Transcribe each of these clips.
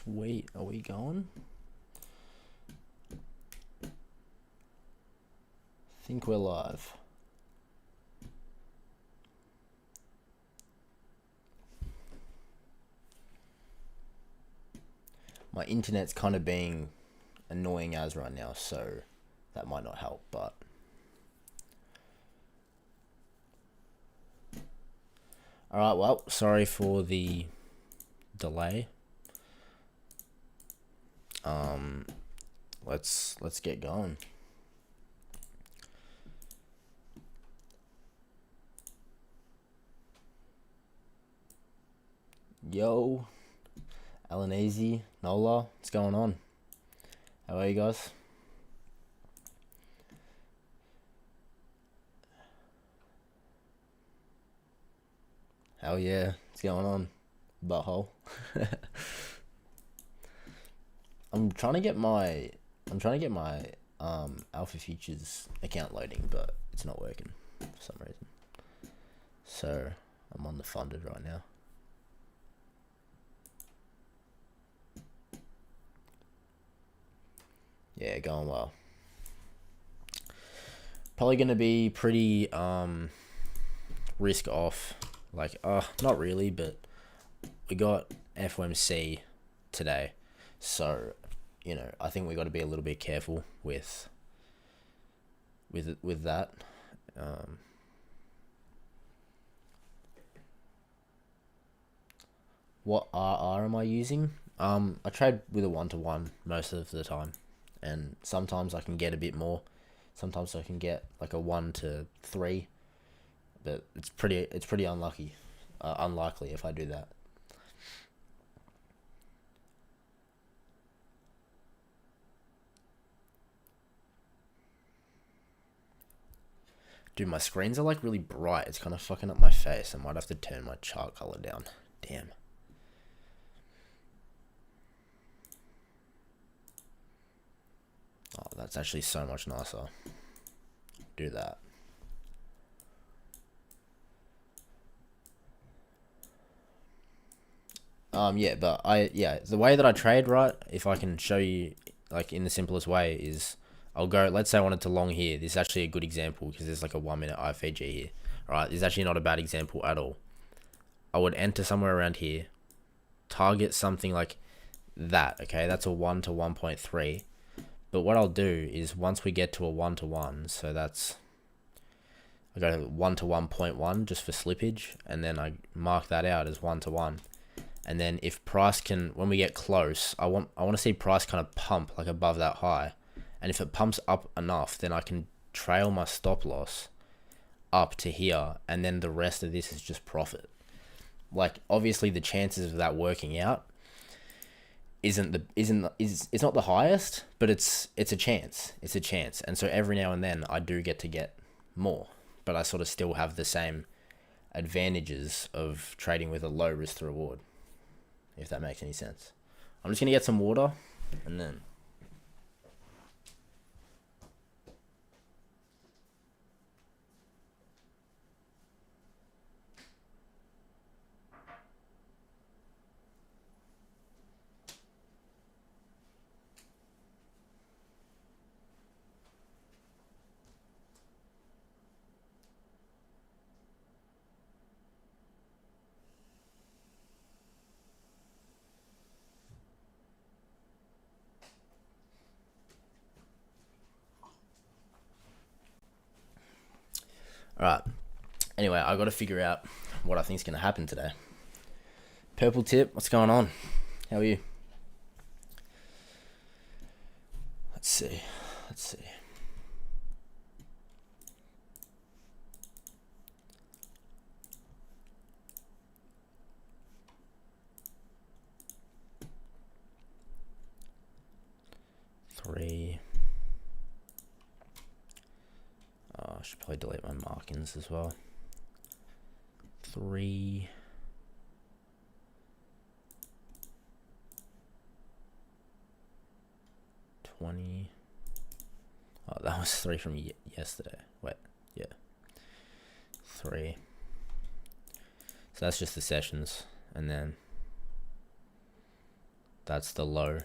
Sweet. Are we going? Think we're live. My internet's kind of being annoying as right now, so that might not help, but alright, well, sorry for the delay. Let's get going. Yo, Alanese, Nola, what's going on? How are you guys? Hell yeah, what's going on? Butthole. I'm trying to get my Alpha Futures account loading, but it's not working for some reason. So I'm on the funded right now. Yeah, going well. Probably gonna be pretty risk off. Like not really, but we got FOMC today, so you know, I think we got to be a little bit careful with that. What RR am I using? I trade with a 1-to-1 most of the time, and sometimes I can get a bit more. Sometimes I can get like a 1-to-3, but it's pretty unlikely if I do that. Dude, my screens are like really bright. It's kind of fucking up my face. I might have to turn my chart color down. Damn. Oh, that's actually so much nicer. Do that. Yeah, but the way that I trade, right, if I can show you, like, in the simplest way is I'll go, let's say I wanted to long here. This is actually a good example because there's like a 1 minute IFG here, right? This is actually not a bad example at all. I would enter somewhere around here, target something like that, okay? That's a 1 to 1.3. But what I'll do is once we get to a 1-to-1, so that's, I go 1 to 1.1 just for slippage, and then I mark that out as 1-to-1. And then if price can, when we get close, I want to see price kind of pump like above that high. And if it pumps up enough, then I can trail my stop loss up to here, and then the rest of this is just profit. Like, obviously the chances of that working out it's not the highest, but it's a chance. It's a chance. And so every now and then I do get more, but I sort of still have the same advantages of trading with a low risk to reward, if that makes any sense. I'm just gonna get some water and then Alright. Anyway, I got to figure out what I think is going to happen today. Purple tip, what's going on? How are you? Let's see. 3. I should probably delete my markings as well. 3. 20. Oh, that was 3 from yesterday. Wait, yeah. 3. So that's just the sessions, and then That's the low.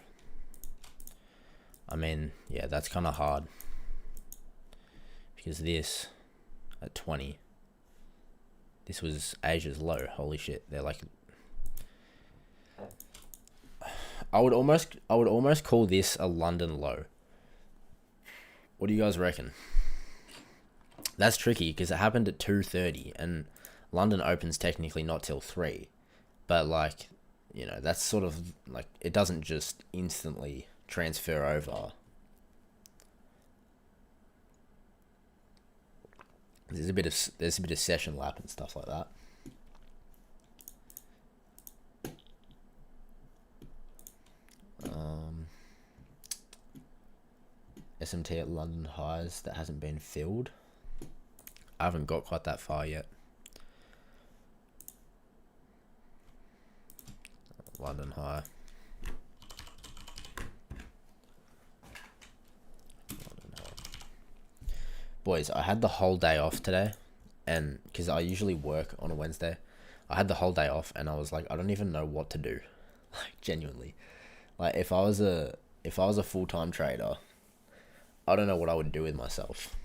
I mean, yeah, that's kind of hard. Because this, at 20, this was Asia's low. Holy shit. They're like... I would almost call this a London low. What do you guys reckon? That's tricky because it happened at 2:30 and London opens technically not till 3. But like, you know, that's sort of like, it doesn't just instantly transfer over. There's a bit of session lap and stuff like that. SMT at London highs that hasn't been filled. I haven't got quite that far yet. London high. London high. Boys, I had the whole day off today, and because I usually work on a Wednesday, I had the whole day off, and I was like, I don't even know what to do. Like, genuinely, like if I was a full-time trader, I don't know what I would do with myself.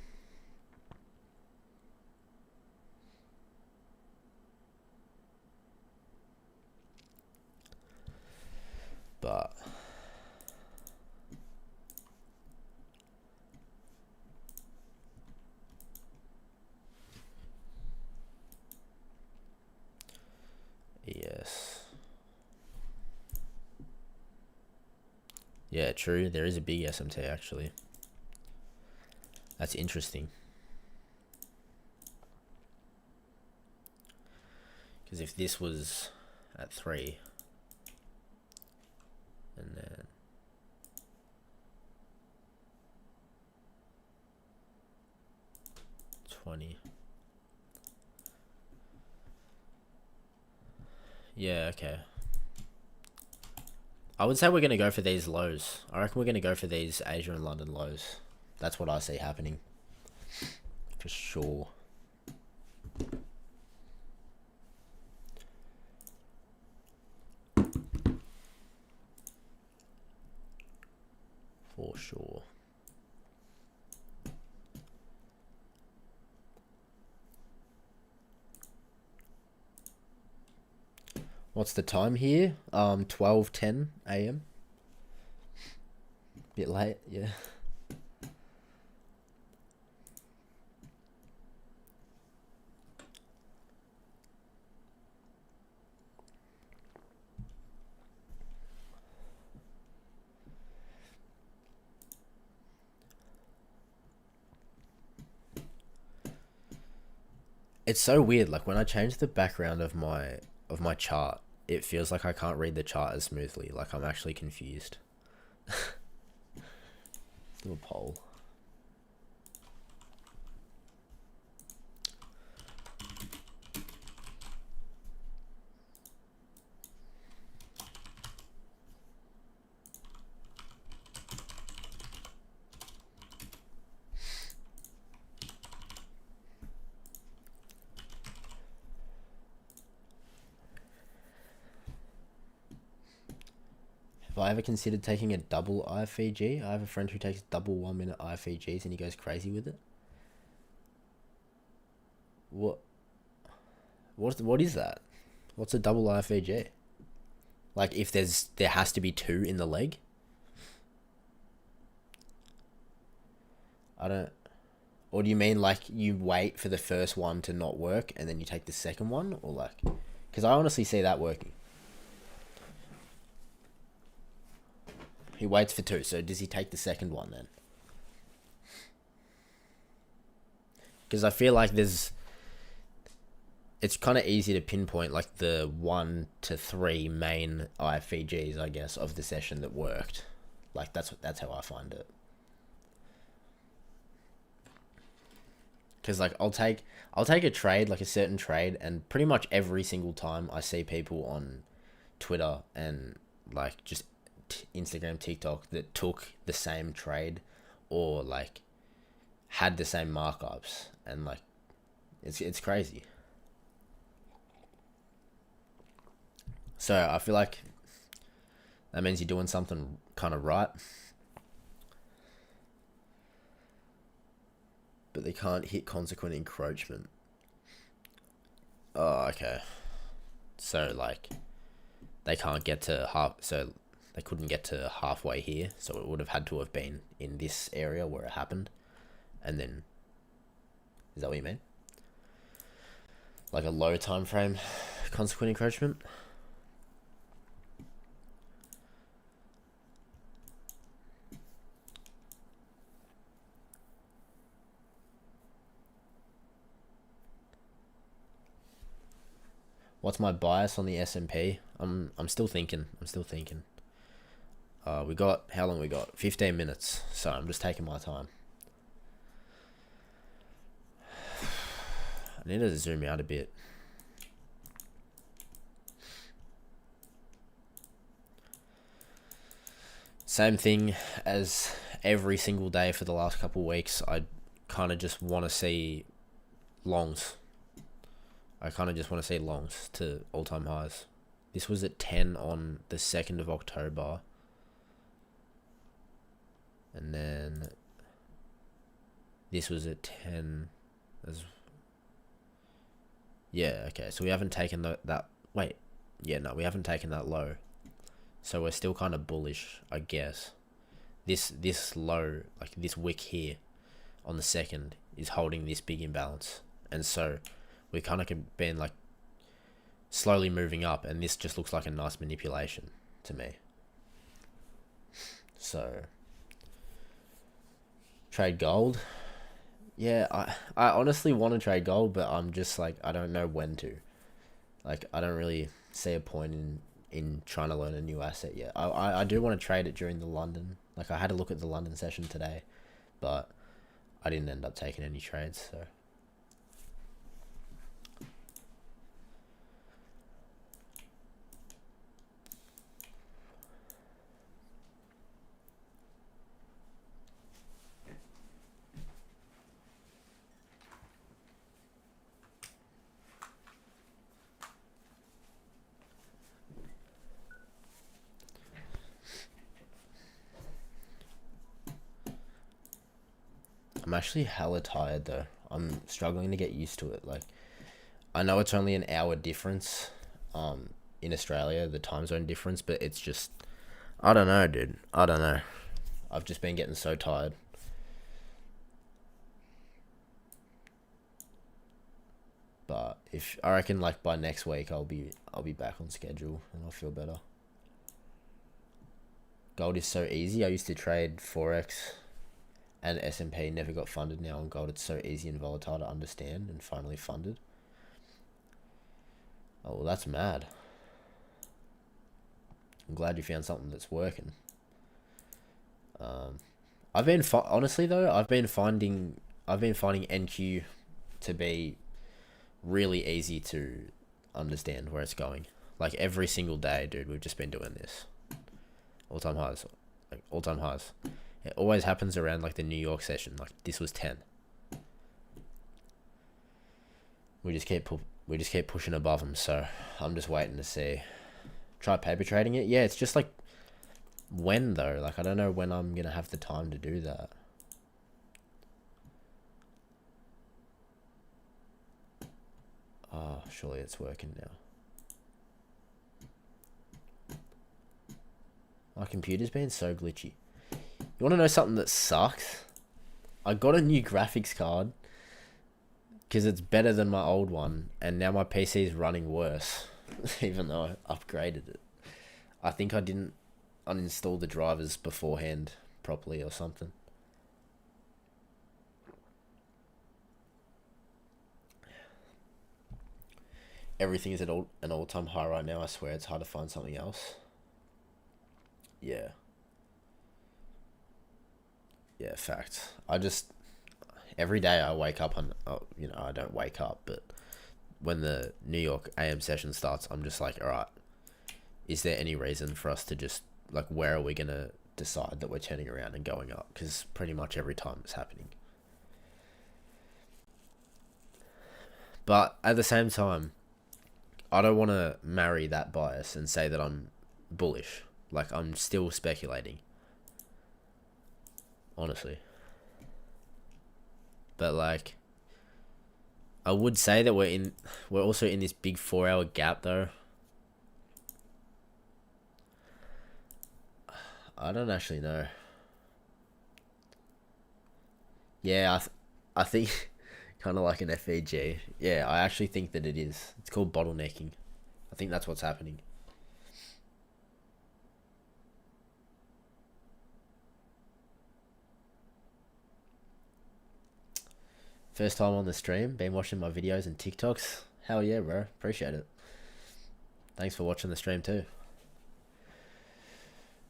But yes. Yeah, true. There is a big SMT actually. That's interesting. Because if this was at 3, and then 20. Yeah, okay. I would say we're going to go for these lows. I reckon we're going to go for these Asia and London lows. That's what I see happening. For sure. For sure. What's the time here? 12:10 a.m. Bit late, yeah. It's so weird. Like when I change the background of my chart, it feels like I can't read the chart as smoothly. Like I'm actually confused. Let's do a poll. Have I ever considered taking a double IFEG? I have a friend who takes double 1 minute IFEGs and he goes crazy with it. What is that? What's a double IFEG? Like if there has to be 2 in the leg? I don't... Or do you mean like you wait for the first one to not work and then you take the second one? Or like... Because I honestly see that working. He waits for 2, so does he take the second one then? Because I feel like it's kind of easy to pinpoint like the 1 to 3 main IFEGs, I guess, of the session that worked. Like that's how I find it. Because like I'll take a trade, like a certain trade, and pretty much every single time I see people on Twitter and like just Instagram, TikTok that took the same trade or like had the same markups, and like it's crazy. So I feel like That means you're doing something kind of right. But they can't hit consequent encroachment. Oh, okay. So, like, they can't get to half... So, they couldn't get to halfway here. So, it would have had to have been in this area where it happened. And then... Is that what you mean? Like a low time frame consequent encroachment? What's my bias on the S&P? I'm still thinking. We got, how long we got? 15 minutes. So I'm just taking my time. I need to zoom out a bit. Same thing as every single day for the last couple of weeks. I kind of just want to see longs. I kind of just want to see longs to all-time highs. This was at 10 on the 2nd of October. And then this was at 10 as... Yeah, okay. So we haven't taken that... Wait. Yeah, no, we haven't taken that low. So we're still kind of bullish, I guess. This low, like this wick here on the 2nd is holding this big imbalance. And so we kind of been like slowly moving up, and this just looks like a nice manipulation to me. So trade gold. Yeah, I honestly want to trade gold, but I'm just like, I don't know when to. Like, I don't really see a point in trying to learn a new asset yet. I do want to trade it during the London. Like, I had a look at the London session today, but I didn't end up taking any trades, so. I'm actually hella tired though. I'm struggling to get used to it. Like, I know it's only an hour difference, in Australia, the time zone difference, but it's just, I don't know, dude. I don't know. I've just been getting so tired. But if I reckon, like, by next week I'll be back on schedule and I'll feel better. Gold is so easy. I used to trade Forex and S&P, never got funded. Now on gold, it's so easy and volatile to understand, and finally funded. Oh, well, that's mad. I'm glad you found something that's working. I've been honestly though, I've been finding NQ to be really easy to understand where it's going. Like, every single day, dude, we've just been doing this. All-time highs. Like, all-time highs. It always happens around, like, the New York session. Like, this was 10. We just keep pushing above them, so I'm just waiting to see. Try paper trading it? Yeah, it's just, like, when, though? Like, I don't know when I'm going to have the time to do that. Oh, surely it's working now. My computer's been so glitchy. You want to know something that sucks? I got a new graphics card because it's better than my old one, and now my PC is running worse, even though I upgraded it. I think I didn't uninstall the drivers beforehand properly or something. Everything is at an all-time high right now. I swear it's hard to find something else. Yeah. Yeah, fact. Every day I wake up on, I don't wake up, but when the New York AM session starts, I'm just like, all right, is there any reason for us to just, like, where are we going to decide that we're turning around and going up? Because pretty much every time it's happening. But at the same time, I don't want to marry that bias and say that I'm bullish. Like, I'm still speculating, honestly. But like, I would say that we're also in this big 4 hour gap though. I don't actually know. Yeah, I think kind of like an FEG. Yeah, I actually think that it is. It's called bottlenecking. I think that's what's happening. First time on the stream, been watching my videos and TikToks. Hell yeah, bro. Appreciate it. Thanks for watching the stream too.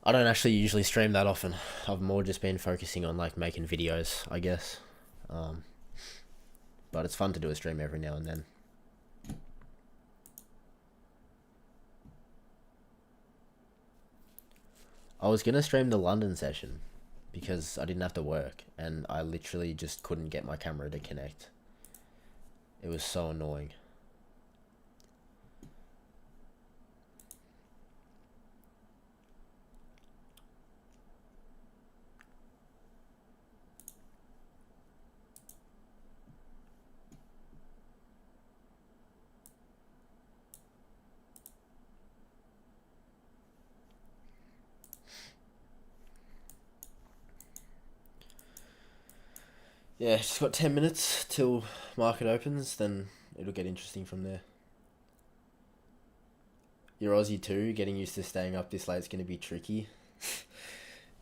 I don't actually usually stream that often. I've more just been focusing on like making videos, I guess. But it's fun to do a stream every now and then. I was gonna stream the London session because I didn't have to work and I literally just couldn't get my camera to connect. It was so annoying. Yeah, just got 10 minutes till market opens, then it'll get interesting from there. You're Aussie too, getting used to staying up this late is going to be tricky.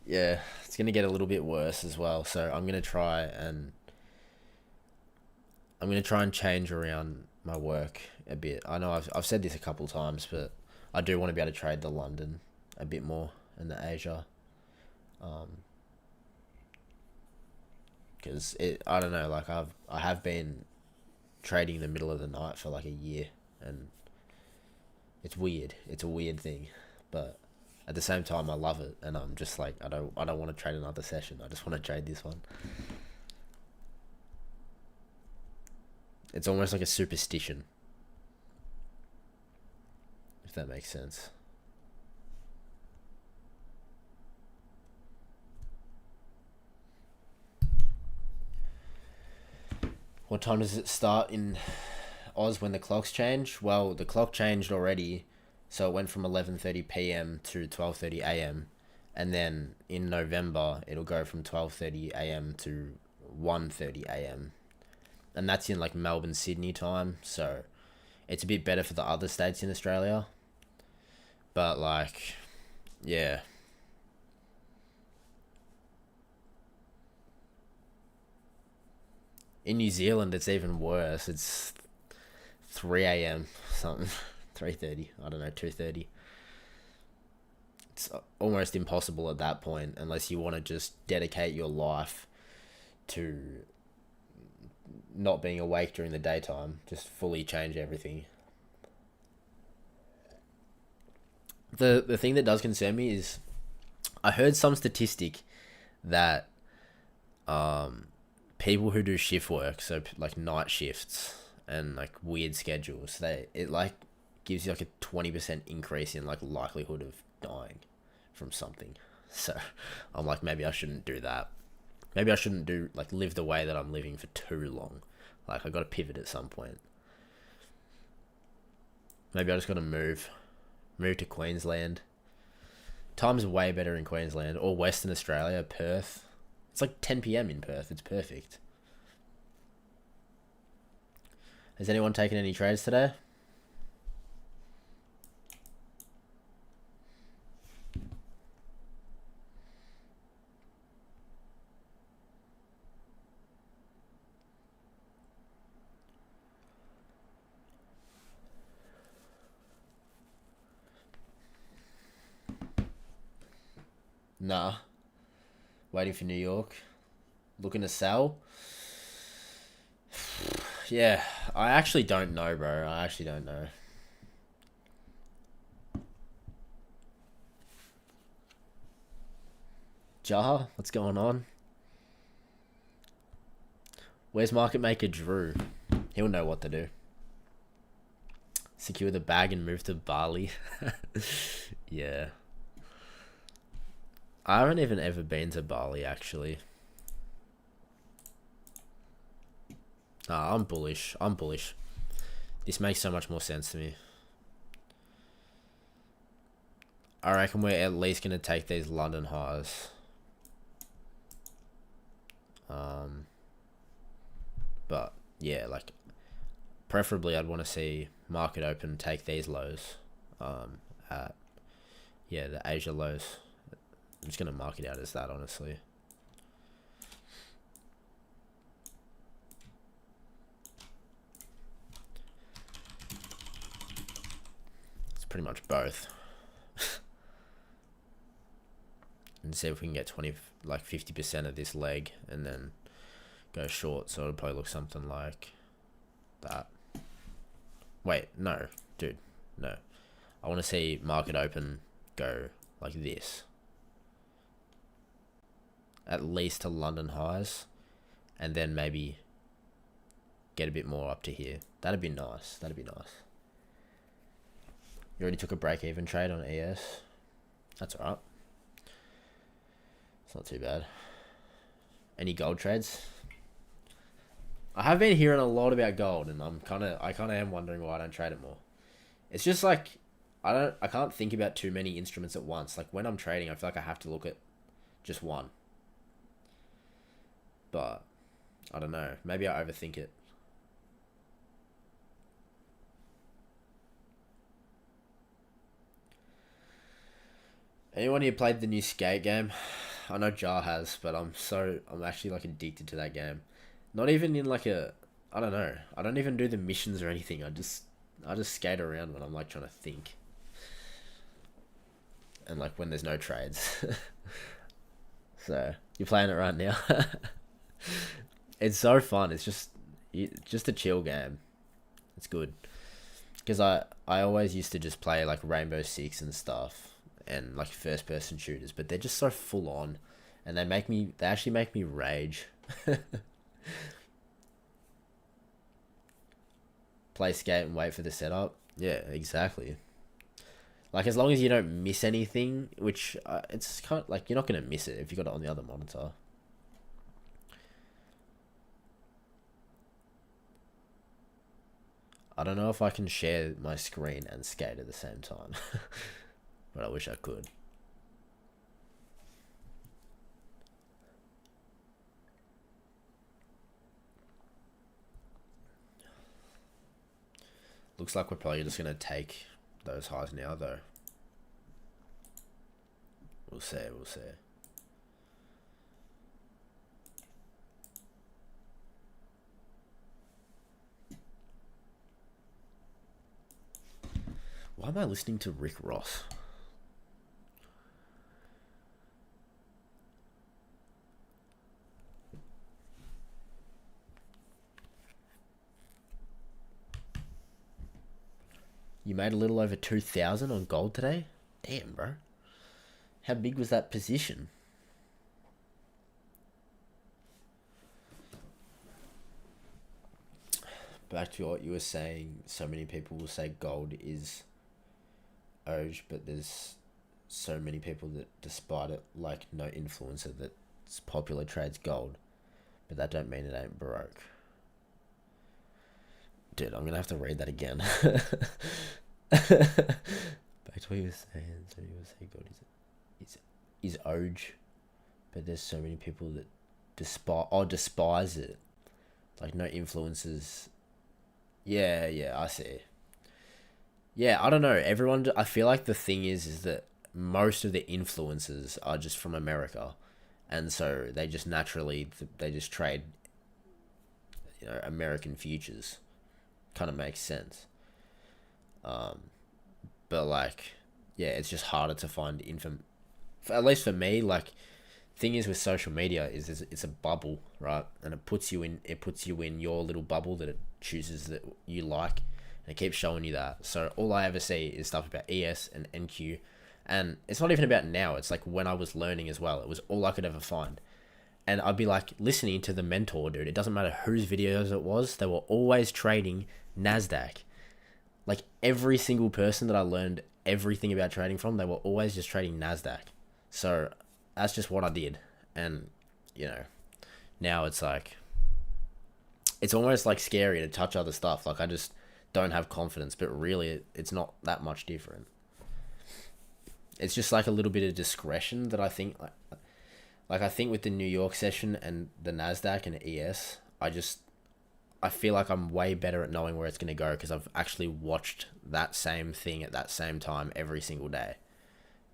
Yeah, it's going to get a little bit worse as well, so I'm going to try and change around my work a bit. I know I've said this a couple times, but I do want to be able to trade the London a bit more and the Asia. Because I don't know, like I have been trading in the middle of the night for like a year, and it's weird. It's a weird thing, but at the same time, I love it, and I'm just like I don't want to trade another session. I just want to trade this one. It's almost like a superstition, if that makes sense. What time does it start in Oz when the clocks change? Well, the clock changed already, so it went from 11:30 p.m. to 12:30 a.m. and then in November it'll go from 12:30 a.m. to 1:30 a.m. and that's in like Melbourne, Sydney time, so it's a bit better for the other states in Australia. But like, yeah. In New Zealand, it's even worse. It's 3 a.m. something, 3:30. I don't know, 2:30. It's almost impossible at that point unless you want to just dedicate your life to not being awake during the daytime. Just fully change everything. The thing that does concern me is I heard some statistic that people who do shift work, so like night shifts and like weird schedules, it like gives you like a 20% increase in like likelihood of dying from something. So I'm like, maybe I shouldn't do that. Maybe I shouldn't live the way that I'm living for too long. Like I got to pivot at some point. Maybe I just got to move to Queensland. Time's way better in Queensland or Western Australia, Perth. It's like 10 p.m. in Perth. It's perfect. Has anyone taken any trades today? Nah. Waiting for New York. Looking to sell. Yeah, I actually don't know, bro. I actually don't know. Jaha, what's going on? Where's market maker Drew? He'll know what to do. Secure the bag and move to Bali. Yeah. I haven't even ever been to Bali, actually. I'm bullish. I'm bullish. This makes so much more sense to me. I reckon we're at least going to take these London highs. But, yeah, like, preferably I'd want to see market open take these lows. At, yeah, the Asia lows. I'm just going to mark it out as that, honestly. It's pretty much both. And see if we can get 50% of this leg and then go short. So it'll probably look something like that. Wait, no, dude, no. I want to see market open go like this. At least to London highs. And then maybe get a bit more up to here. That'd be nice. That'd be nice. You already took a break-even trade on ES. That's alright. It's not too bad. Any gold trades? I have been hearing a lot about gold, and I kind of am wondering why I don't trade it more. It's just like I can't think about too many instruments at once. Like when I'm trading, I feel like I have to look at just one. But I don't know. Maybe I overthink it. Anyone here played the new skate game? I know Jar has, but I'm actually like addicted to that game. Not even in like a, I don't know. I don't even do the missions or anything. I just skate around when I'm like trying to think. And like when there's no trades. So, you're playing it right now. It's so fun. It's just a chill game. It's good. Because I always used to just play like Rainbow Six and stuff. And like first person shooters, but they're just so full on, and they actually make me rage. Play skate and wait for the setup. Yeah, exactly. Like as long as you don't miss anything, which it's kind of like you're not gonna miss it if you got it on the other monitor. I don't know if I can share my screen and skate at the same time. But I wish I could. Looks like we're probably just going to take those highs now, though. We'll see, we'll see. Why am I listening to Rick Ross? You made a little over 2,000 on gold today? Damn, bro. How big was that position? Back to what you were saying, so many people will say gold is Oj, but there's so many people that, despite it, like no influencer that's popular trades gold, but that don't mean it ain't broke. Dude, I'm gonna have to read that again. Back to what you were saying. So you were saying God is Oj, but there's so many people that despise it. Like no influences. Yeah, I see. Yeah, I don't know. Everyone, I feel like the thing is that most of the influencers are just from America, and so they just naturally they just trade, American futures. Kind of makes sense. But like, yeah, it's just harder to find info. At least for me, like, thing is with social media is it's a bubble, right? And it puts you in your little bubble that it chooses that you like, and it keeps showing you that. So all I ever see is stuff about ES and NQ, and it's not even about now. It's like when I was learning as well. It was all I could ever find. And I'd be like listening to the mentor, dude. It doesn't matter whose videos it was. They were always trading NASDAQ. Like every single person that I learned everything about trading from, they were always just trading NASDAQ. So that's just what I did. And, you know, now it's like, it's almost like scary to touch other stuff. Like I just don't have confidence, but really it's not that much different. It's just like a little bit of discretion that I think, like I think with the New York session and the Nasdaq and ES, I feel like I'm way better at knowing where it's going to go because I've actually watched that same thing at that same time every single day.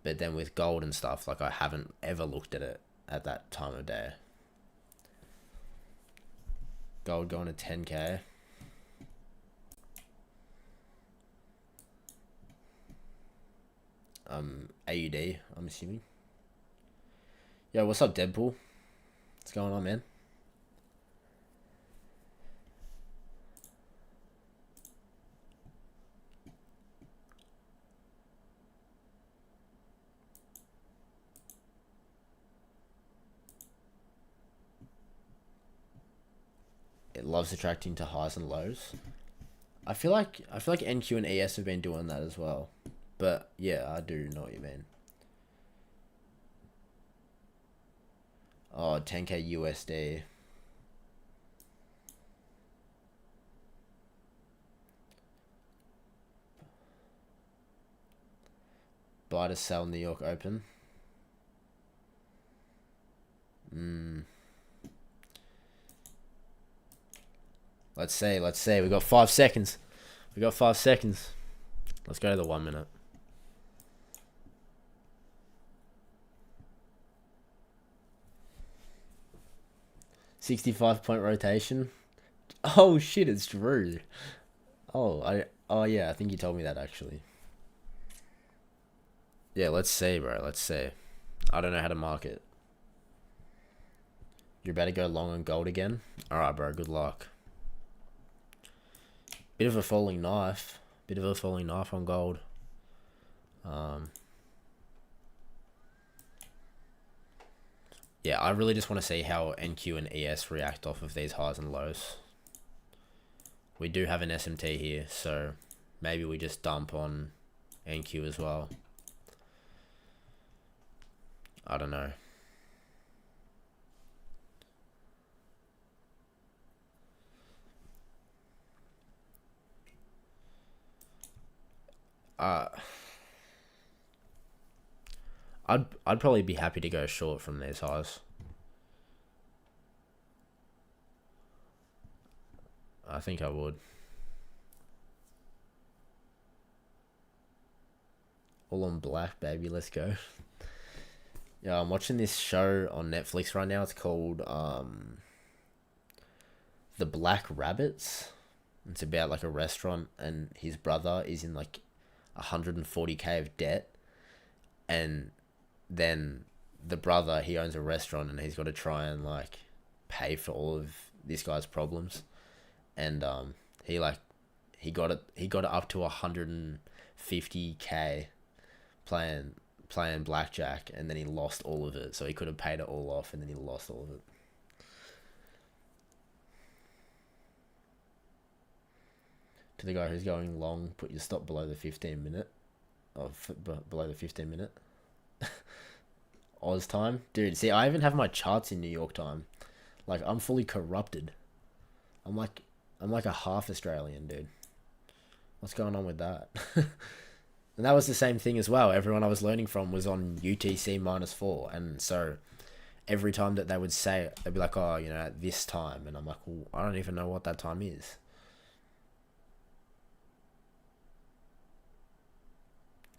But then with gold and stuff, like I haven't ever looked at it at that time of day. Gold going to 10K. AUD, I'm assuming. Yo, what's up, Deadpool? What's going on, man? It loves attracting to highs and lows. I feel like NQ and ES have been doing that as well. But yeah, I do know what you mean. Oh, 10K USD. Buy to sell New York Open. Let's say we got 5 seconds. We got 5 seconds. Let's go to the 1 minute. $65 rotation. Oh shit, it's Drew. Oh yeah, I think you told me that actually. Yeah, let's see, bro. Let's see. I don't know how to mark it. You're about to go long on gold again? Alright, bro. Good luck. Bit of a falling knife. Bit of a falling knife on gold. Yeah, I really just want to see how NQ and ES react off of these highs and lows. We do have an SMT here, so maybe we just dump on NQ as well. I don't know. I'd probably be happy to go short from these highs. I think I would. All on black, baby. Let's go. Yeah, I'm watching this show on Netflix right now. It's called The Black Rabbits. It's about like a restaurant, and his brother is in like 140K of debt, and then the brother, he owns a restaurant, and he's got to try and like pay for all of this guy's problems, and he got it up to 150K playing blackjack, and then he lost all of it, so he could have paid it all off, and then he lost all of it. To the guy who's going long, put your stop below the 15 minute. Below the 15 minute. Oz time. Dude, see, I even have my charts in New York time. Like, I'm fully corrupted. I'm like a half Australian, dude. What's going on with that? And that was the same thing as well. Everyone I was learning from was on UTC -4. And so every time that they would say it, they'd be like, oh, you know, at this time. And I'm like, well, I don't even know what that time is.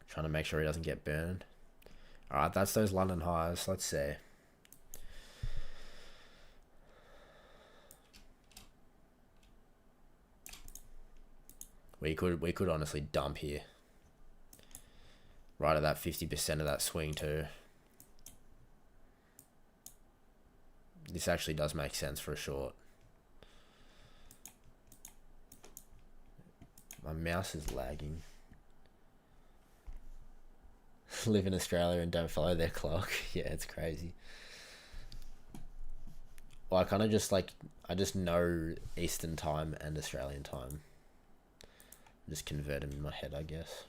Trying to make sure he doesn't get burned. Alright, that's those London highs. Let's see. We could honestly dump here. Right at that 50% of that swing too. This actually does make sense for a short. My mouse is lagging. Live in Australia and don't follow their clock. Yeah, it's crazy. Well, I kind of just like, I just know Eastern time and Australian time. Just convert them in my head, I guess.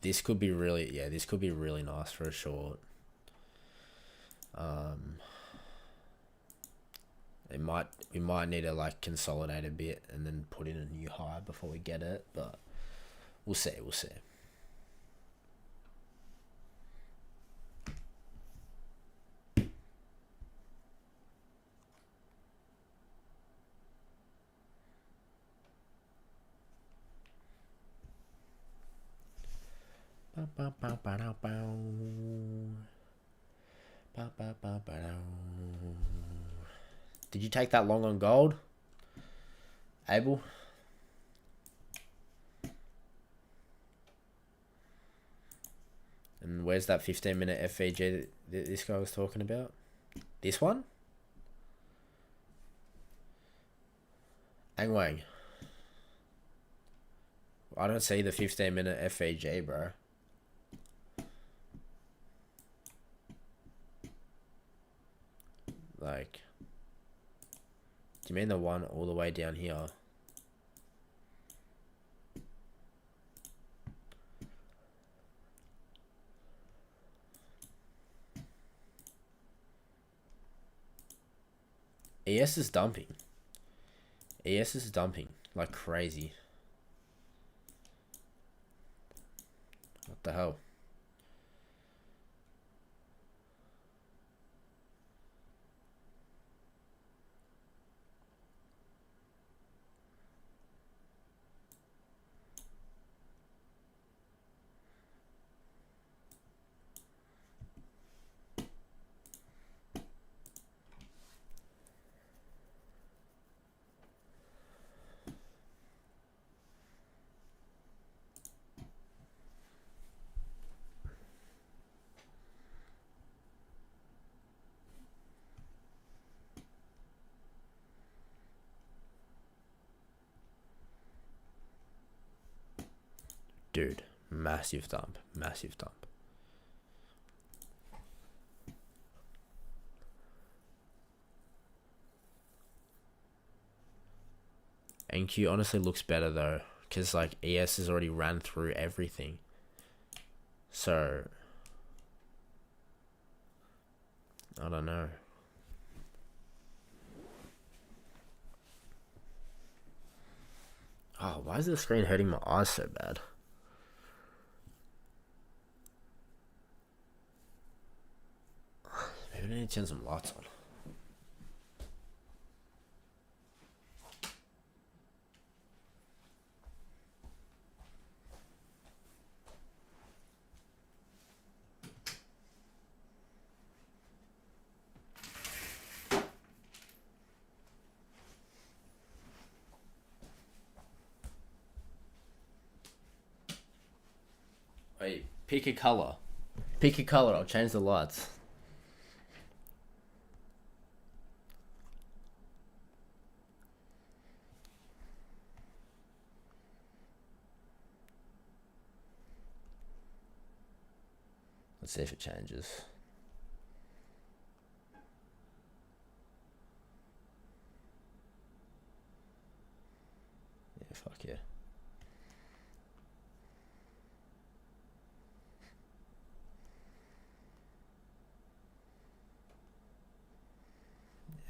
this could be really, yeah, this could be really nice for a short. We might need to like consolidate a bit and then put in a new high before we get it, but we'll see. Did you take that long on gold, Abel? And where's that 15-minute FVG that this guy was talking about? This one? Angwang. I don't see the 15-minute FVG, bro. Like, do you mean the one all the way down here? ES is dumping. ES is dumping like crazy. What the hell? Dude, massive dump. NQ honestly looks better though, because like ES has already ran through everything. So, I don't know. Oh, why is the screen hurting my eyes so bad? Maybe I need to turn some lights on. Wait, pick a color. Pick a color, I'll change the lights. Let's see if it changes. Yeah, fuck yeah.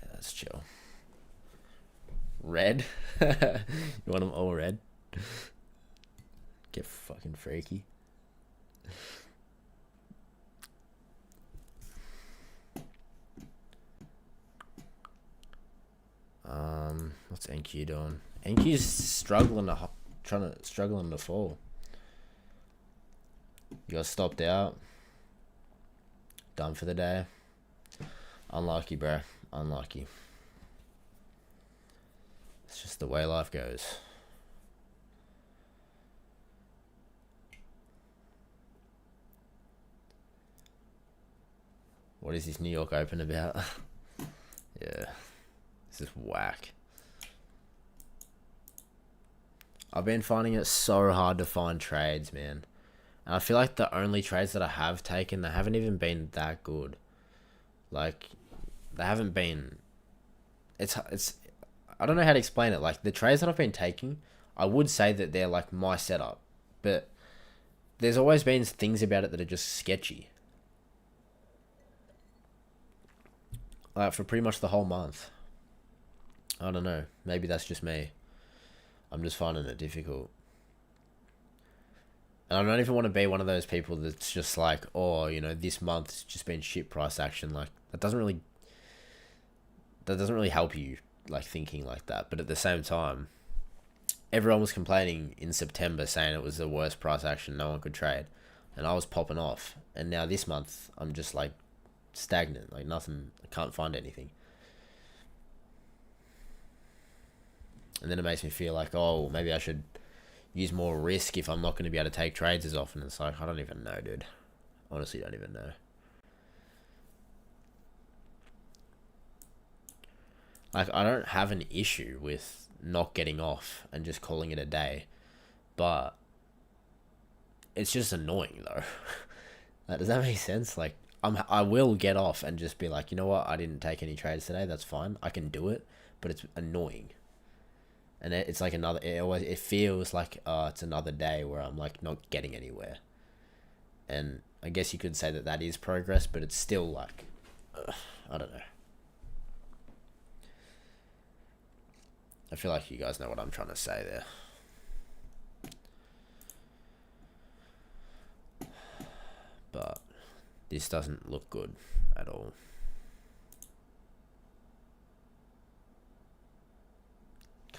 Yeah, that's chill. Red? You want them all red? Get fucking freaky. What's NQ doing? NQ's struggling to fall. You got stopped out. Done for the day. Unlucky, bro. Unlucky. It's just the way life goes. What is this New York Open about? Yeah. This is whack. I've been finding it so hard to find trades, man. And I feel like the only trades that I have taken, they haven't even been that good. Like, they haven't been... It's I don't know how to explain it. Like, the trades that I've been taking, I would say that they're like my setup. But there's always been things about it that are just sketchy. Like for pretty much the whole month. I don't know. Maybe that's just me. I'm just finding it difficult. And I don't even want to be one of those people that's just like, oh, you know, this month's just been shit price action. Like that doesn't really help you like thinking like that. But at the same time, everyone was complaining in September saying it was the worst price action no one could trade. And I was popping off. And now this month I'm just like stagnant, like nothing. I can't find anything. And then it makes me feel like, oh, maybe I should use more risk if I'm not going to be able to take trades as often. It's like, I don't even know, dude. Honestly, don't even know. Like, I don't have an issue with not getting off and just calling it a day, but it's just annoying though. Like, does that make sense? Like, I will get off and just be like, you know what? I didn't take any trades today. That's fine. I can do it, but it's annoying. And it's like another. It feels like it's another day where I'm like not getting anywhere. And I guess you could say that is progress, but it's still like, I don't know. I feel like you guys know what I'm trying to say there. But this doesn't look good at all.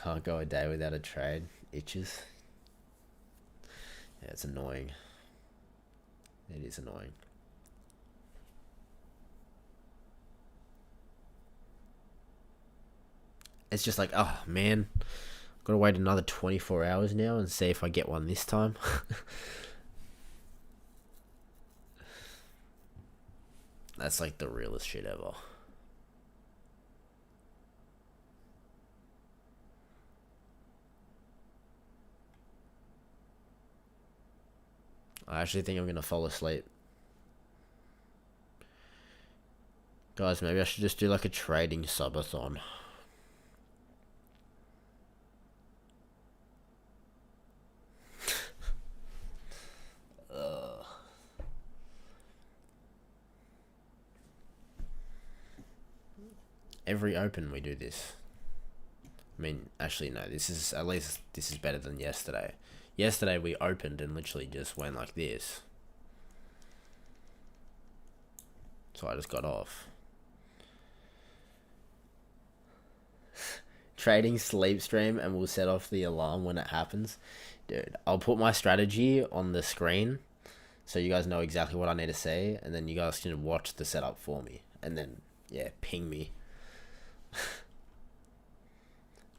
Can't go a day without a trade. Itches. Yeah, it's annoying. It is annoying. It's just like, oh man, gotta wait another 24 hours now and see if I get one this time. That's like the realest shit ever. I actually think I'm gonna fall asleep. Guys, maybe I should just do like a trading subathon. Every open we do this. I mean, actually no, at least this is better than yesterday. Yesterday we opened and literally just went like this. So I just got off. Trading sleep stream and we'll set off the alarm when it happens. Dude, I'll put my strategy on the screen so you guys know exactly what I need to say, and then you guys can watch the setup for me. And then, yeah, ping me.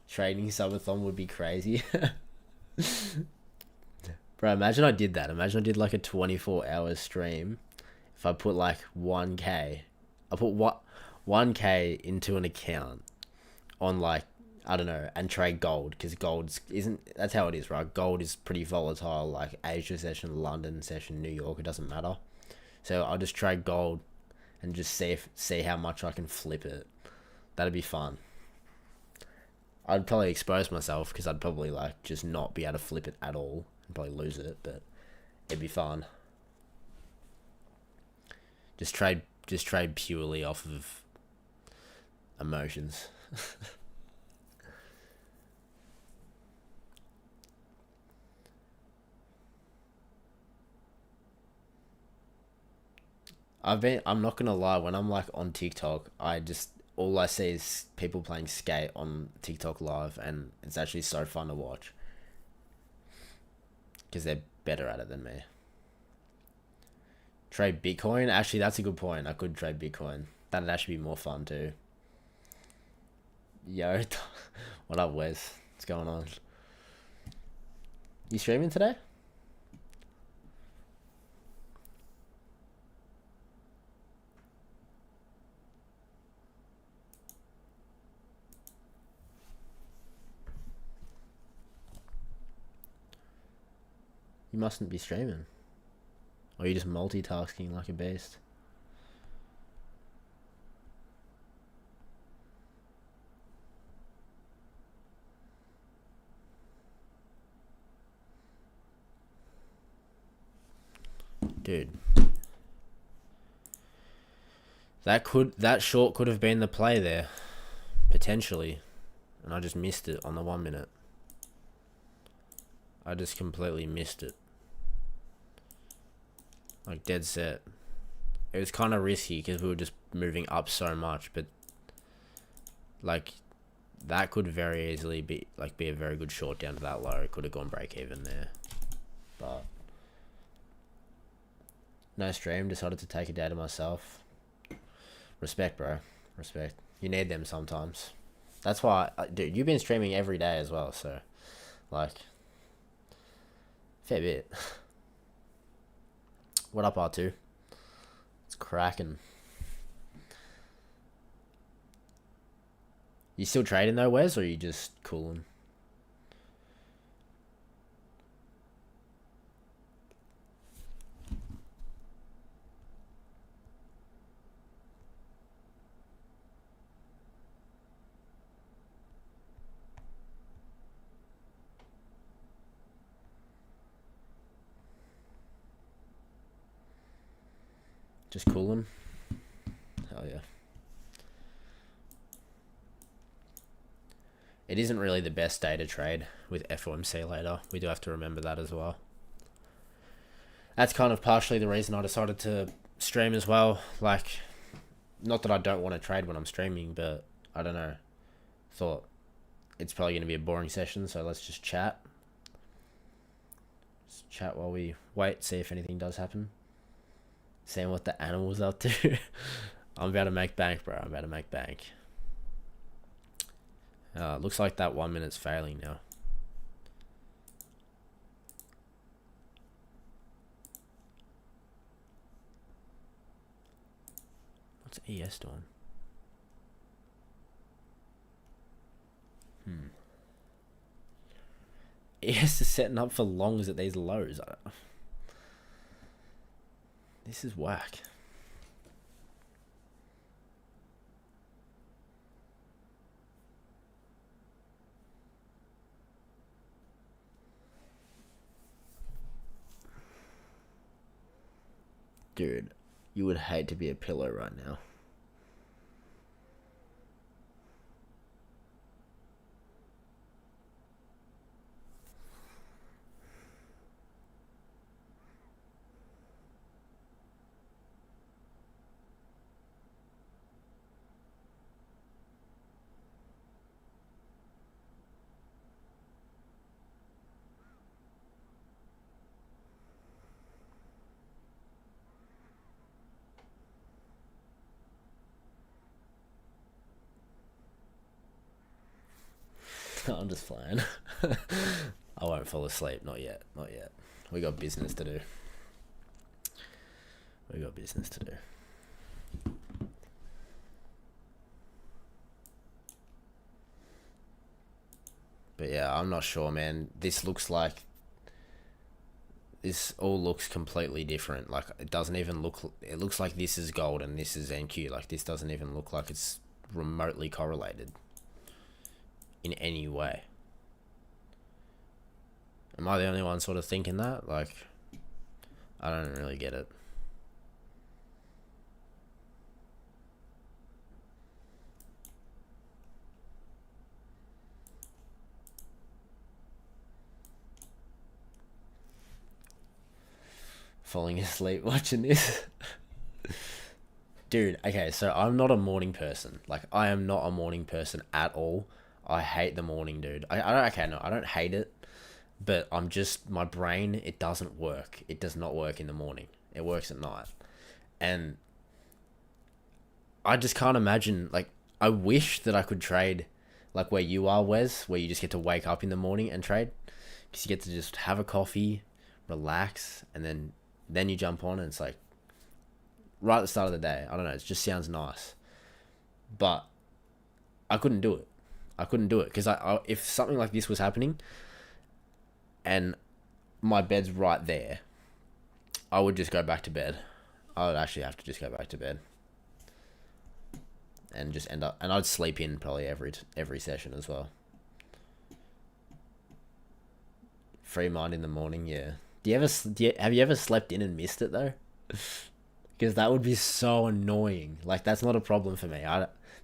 Trading subathon would be crazy. Bro, imagine I did that. Imagine I did like a 24-hour stream. If I put like 1k, I put 1k into an account on like, I don't know, and trade gold, because that's how it is, right? Gold is pretty volatile, like Asia session, London session, New York, it doesn't matter. So I'll just trade gold and just see how much I can flip it. That'd be fun. I'd probably expose myself because I'd probably like just not be able to flip it at all and probably lose it, but it'd be fun. Just trade purely off of emotions. I'm not gonna lie, when I'm like on TikTok, all I see is people playing skate on TikTok live, and it's actually so fun to watch. Because they're better at it than me. Trade Bitcoin? Actually, that's a good point. I could trade Bitcoin. That'd actually be more fun too. Yo, what up, Wes? What's going on? You streaming today? You mustn't be streaming. Or are you just multitasking like a beast? Dude. That short could have been the play there. Potentially. And I just missed it on the 1 minute. I just completely missed it. Like, dead set. It was kind of risky because we were just moving up so much, but like that could very easily be a very good short down to that low. It could have gone break even there, but no stream. Decided to take a day to myself. Respect, bro. Respect. You need them sometimes. That's why, dude. You've been streaming every day as well, so like fair bit. What up, R2? It's cracking. You still trading though, Wes, or are you just cooling? Just cooling? Hell yeah. It isn't really the best day to trade with FOMC later. We do have to remember that as well. That's kind of partially the reason I decided to stream as well. Like, not that I don't want to trade when I'm streaming, but I don't know. Thought it's probably going to be a boring session, so let's just chat. Just chat while we wait, see if anything does happen. Seeing what the animal's up to. I'm about to make bank, bro. I'm about to make bank. Looks like that 1 minute's failing now. What's ES doing? ES is setting up for longs at these lows. This is whack. Dude, you would hate to be a pillow right now. I'm just playing. I won't fall asleep. Not yet. Not yet. We got business to do. We got business to do. But yeah, I'm not sure, man. This all looks completely different. Like, it doesn't even look... It looks like this is gold and this is NQ. Like, this doesn't even look like it's remotely correlated in any way. Am I the only one sort of thinking that? Like, I don't really get it. Falling asleep watching this. Dude, okay, so I'm not a morning person. Like, I am not a morning person at all. I hate the morning, dude. I don't hate it, but I'm just, my brain, it doesn't work. It does not work in the morning. It works at night. And I just can't imagine, like, I wish that I could trade like where you are, Wes, where you just get to wake up in the morning and trade. Because you get to just have a coffee, relax, and then you jump on and it's like, right at the start of the day. I don't know, it just sounds nice. But I couldn't do it. I couldn't do it because if something like this was happening and my bed's right there, I would just go back to bed. I would actually have to just go back to bed and just end up, and I'd sleep in probably every session as well. Free mind in the morning, yeah. Have you ever slept in and missed it though? Because that would be so annoying. Like that's not a problem for me.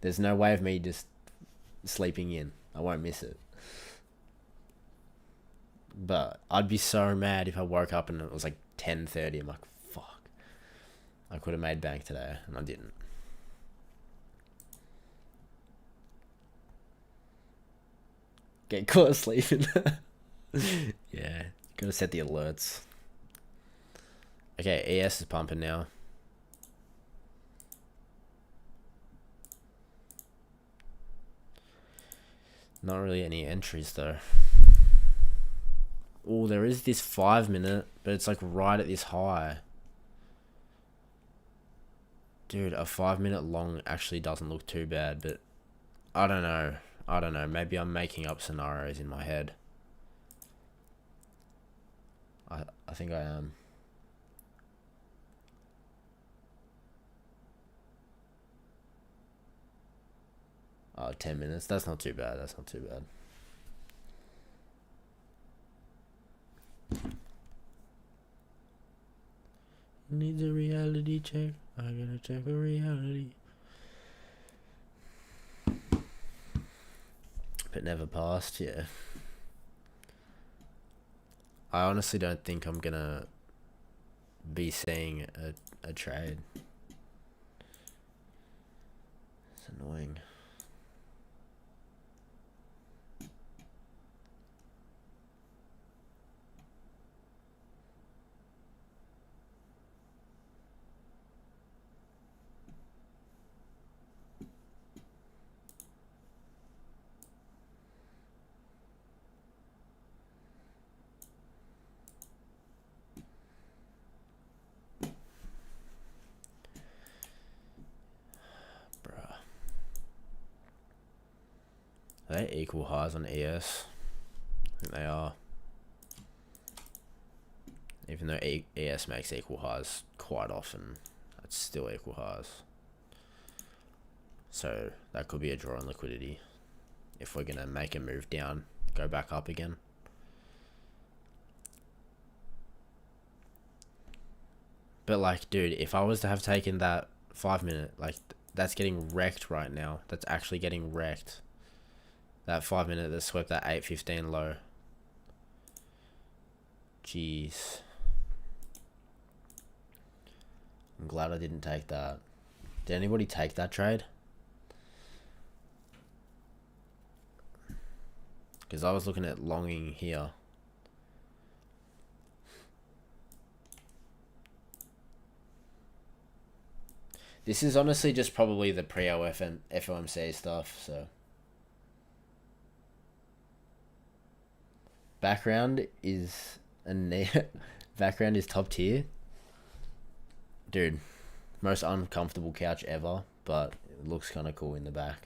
There's no way of me just sleeping in. I won't miss it. But I'd be so mad if I woke up and it was like 10:30. I'm like, fuck. I could have made bank today and I didn't. Get caught sleeping. Yeah, gotta set the alerts. Okay, ES is pumping now. Not really any entries though. Oh, there is this 5 minute, but it's like right at this high. Dude, a 5 minute long actually doesn't look too bad, but I don't know. I don't know. Maybe I'm making up scenarios in my head. I think I am. Oh, 10 minutes. That's not too bad. That's not too bad. Needs a reality check. I gotta check a reality. But never passed, yeah. I honestly don't think I'm gonna be seeing a trade. It's annoying. Are they equal highs on ES? I think they are. Even though ES makes equal highs quite often, it's still equal highs. So that could be a draw on liquidity. If we're going to make a move down, go back up again. But like, dude, if I was to have taken that 5 minute, like that's getting wrecked right now. That's actually getting wrecked. That 5 minute that swept that 8.15 low. Jeez. I'm glad I didn't take that. Did anybody take that trade? Because I was looking at longing here. This is honestly just probably the pre-OF and FOMC stuff, so. Background is background is top tier. Dude, most uncomfortable couch ever, but it looks kind of cool in the back.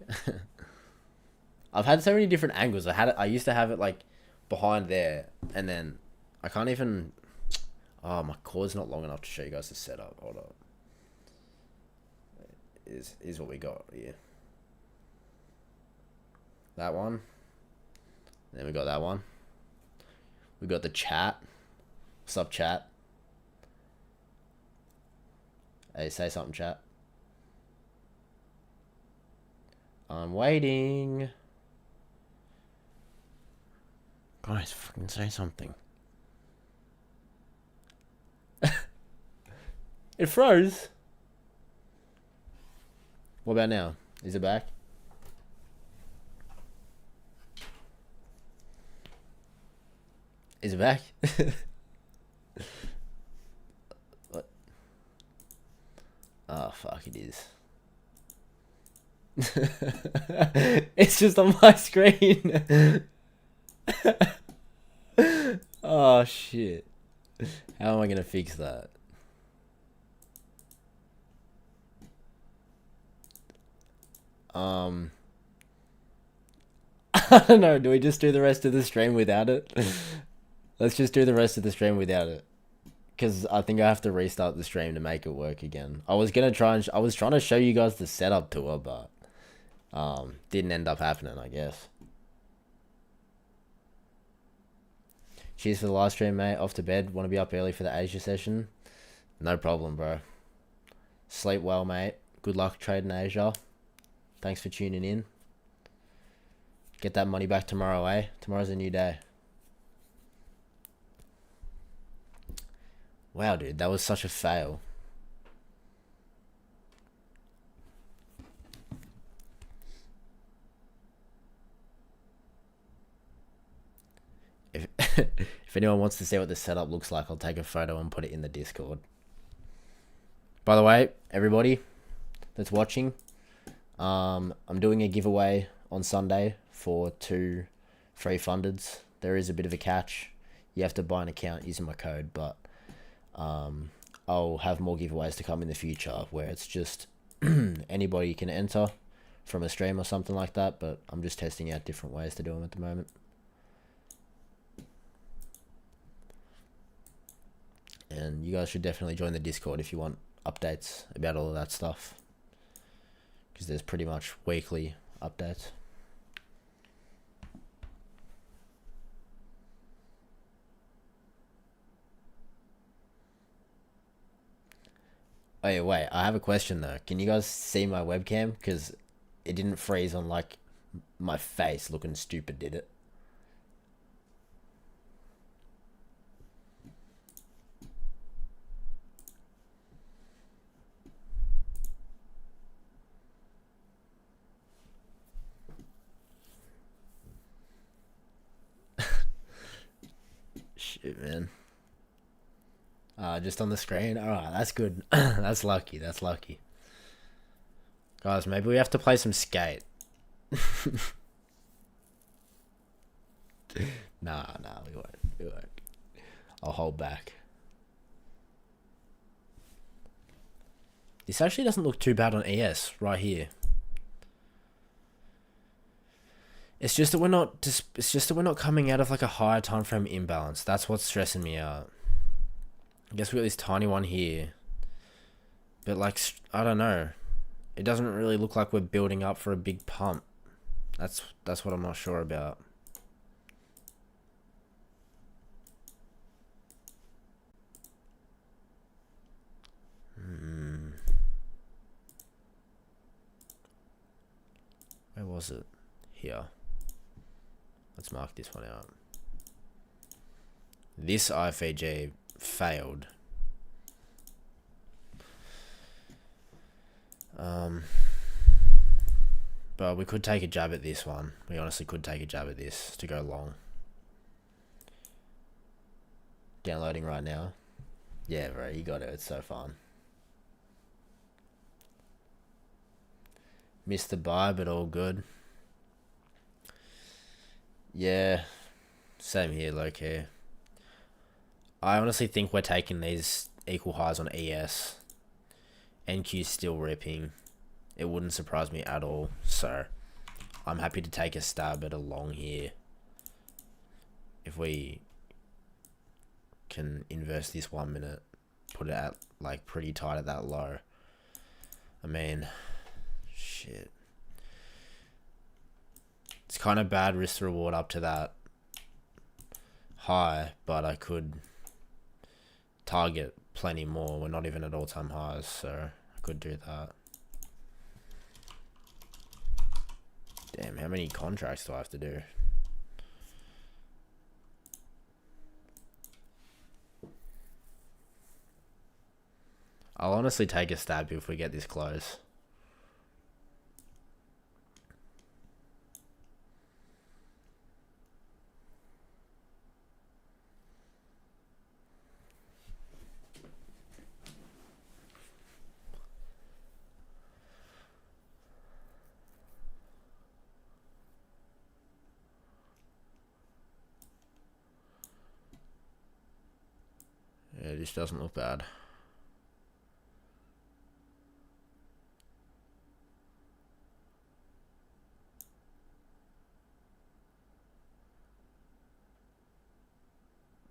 I've had so many different angles. I used to have it like behind there, and then I can't even. Oh, my cord's not long enough to show you guys the setup. Hold up. Is what we got here. That one. Then we got that one. We got the chat. What's up, chat? Hey, say something, chat. I'm waiting. Guys, fucking say something. It froze. What about now? Is it back? Is it back? What? Oh, fuck, it is. It's just on my screen. Oh, shit. How am I going to fix that? I don't know. Do we just do the rest of the stream without it? Let's just do the rest of the stream without it. Because I think I have to restart the stream to make it work again. I was trying to show you guys the setup tour, but didn't end up happening, I guess. Cheers for the live stream, mate. Off to bed. Want to be up early for the Asia session? No problem, bro. Sleep well, mate. Good luck trading Asia. Thanks for tuning in. Get that money back tomorrow, eh? Tomorrow's a new day. Wow, dude, that was such a fail. If if anyone wants to see what the setup looks like, I'll take a photo and put it in the Discord. By the way, everybody that's watching, I'm doing a giveaway on Sunday for 2 free fundeds. There is a bit of a catch. You have to buy an account using my code, but I'll have more giveaways to come in the future where it's just anybody can enter from a stream or something like that, but I'm just testing out different ways to do them at the moment. And you guys should definitely join the Discord if you want updates about all of that stuff, because there's pretty much weekly updates. Oh yeah, wait, I have a question though. Can you guys see my webcam? Because it didn't freeze on like my face looking stupid, did it? Shit, man. Just on the screen. Alright, that's good. That's lucky. That's lucky. Guys, maybe we have to play some skate. Nah, we won't. We won't. I'll hold back. This actually doesn't look too bad on ES right here. It's just that we're not coming out of like a higher time frame imbalance. That's what's stressing me out. I guess we got this tiny one here, but like I don't know, it doesn't really look like we're building up for a big pump. That's what I'm not sure about. Where was it? Here. Let's mark this one out. This IFAG failed. But we could take a jab at this one. We honestly could take a jab at this to go long. Downloading right now. Yeah, bro, you got it. It's so fun. Missed the buy, but all good. Yeah, same here, low key. I honestly think we're taking these equal highs on ES. NQ's still ripping. It wouldn't surprise me at all. So, I'm happy to take a stab at a long here. If we can inverse this 1 minute, put it at like pretty tight at that low. I mean, shit. It's kind of bad risk to reward up to that high, but I could target plenty more. We're not even at all-time highs, so I could do that. Damn, how many contracts do I have to do? I'll honestly take a stab if we get this close. Yeah, this doesn't look bad.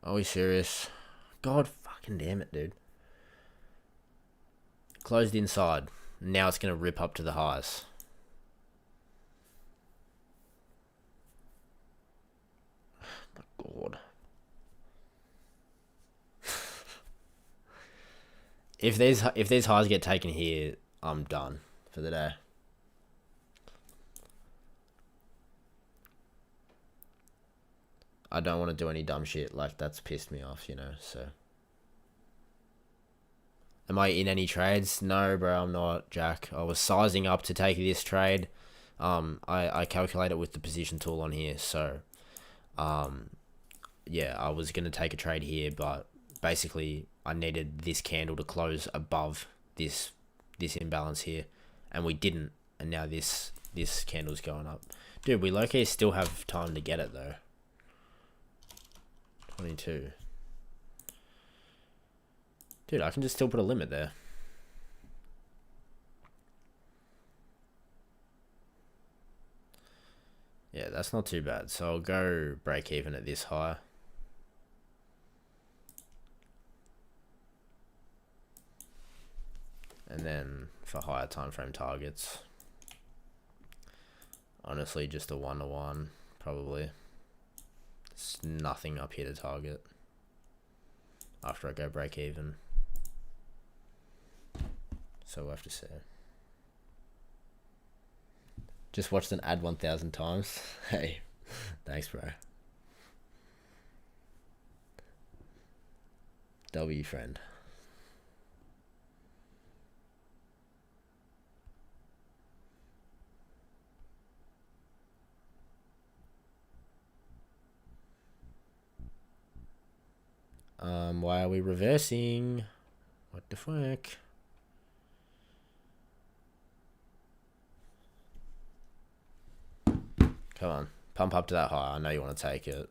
Are we serious? God fucking damn it, dude. Closed inside. Now it's going to rip up to the highs. My God. If these highs get taken here, I'm done for the day. I don't want to do any dumb shit. Like, that's pissed me off, you know, so. Am I in any trades? No, bro, I'm not, Jack. I was sizing up to take this trade. I calculate it with the position tool on here, so, yeah, I was going to take a trade here, but basically I needed this candle to close above this imbalance here, and we didn't, and now this candle's going up. Dude, we low-key still have time to get it, though. 22. Dude, I can just still put a limit there. Yeah, that's not too bad. So I'll go break even at this high. And then for higher time frame targets, honestly, just a 1-to-1, probably. It's nothing up here to target after I go break even. So we'll have to see. Just watched an ad 1,000 times. Hey, thanks, bro. W friend. Why are we reversing? What the fuck? Come on, pump up to that high. I know you want to take it.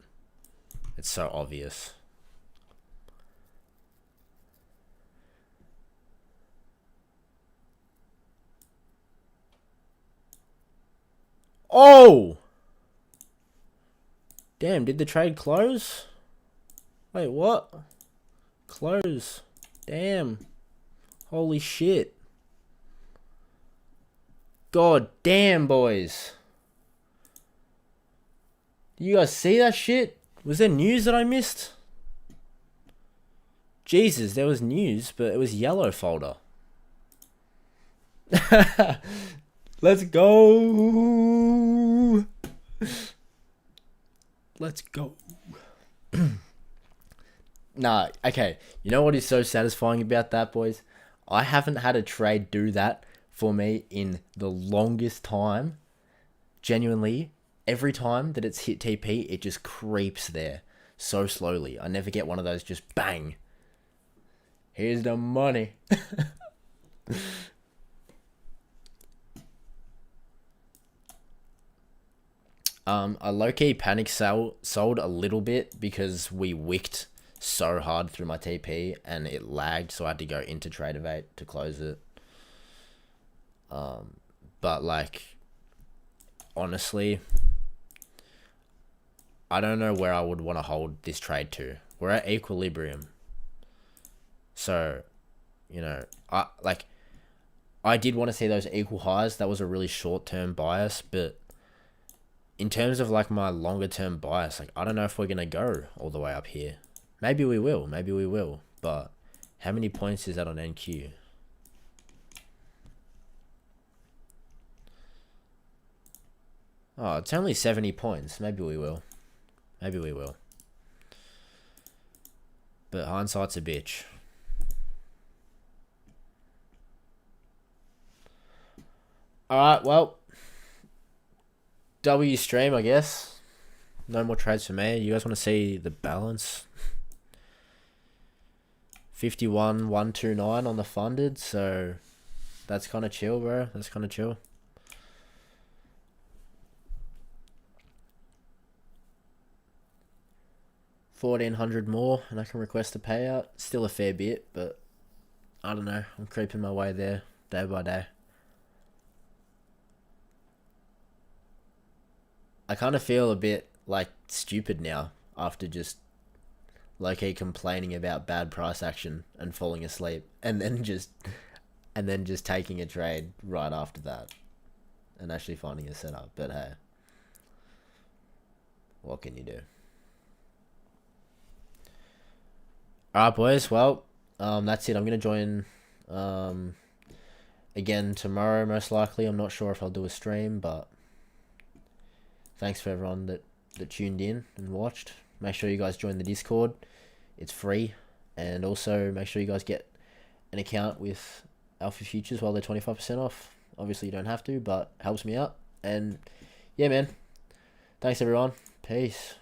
It's so obvious. Oh! Damn, did the trade close? Wait, what? Close. Damn. Holy shit. God damn, boys. Do you guys see that shit? Was there news that I missed? Jesus, there was news, but it was yellow folder. Let's go. Let's go. Nah, okay. You know what is so satisfying about that, boys? I haven't had a trade do that for me in the longest time. Genuinely, every time that it's hit TP, it just creeps there so slowly. I never get one of those just bang. Here's the money. I low-key panic sold a little bit because we wicked so hard through my TP and it lagged, so I had to go into Tradeovate to close it. But like, honestly, I don't know where I would want to hold this trade to. We're at equilibrium, so you know, I did want to see those equal highs. That was a really short-term bias, but in terms of like my longer term bias, like I don't know if we're gonna go all the way up here. Maybe we will, but how many points is that on NQ? Oh, it's only 70 points. Maybe we will. But hindsight's a bitch. Alright, well, W stream, I guess. No more trades for me. You guys want to see the balance? 51,129 on the funded, so that's kind of chill, bro. That's kind of chill. $1,400 more, and I can request a payout. Still a fair bit, but I don't know. I'm creeping my way there day by day. I kind of feel a bit like stupid now after just low-key complaining about bad price action and falling asleep, and then just taking a trade right after that and actually finding a setup. But hey, what can you do? Alright, boys, well, that's it. I'm gonna join Again tomorrow most likely. I'm not sure if I'll do a stream, but thanks for everyone that tuned in and watched. Make sure you guys join the Discord. It's free. And also make sure you guys get an account with Alpha Futures while they're 25% off. Obviously you don't have to, but helps me out. And yeah, man. Thanks everyone. Peace.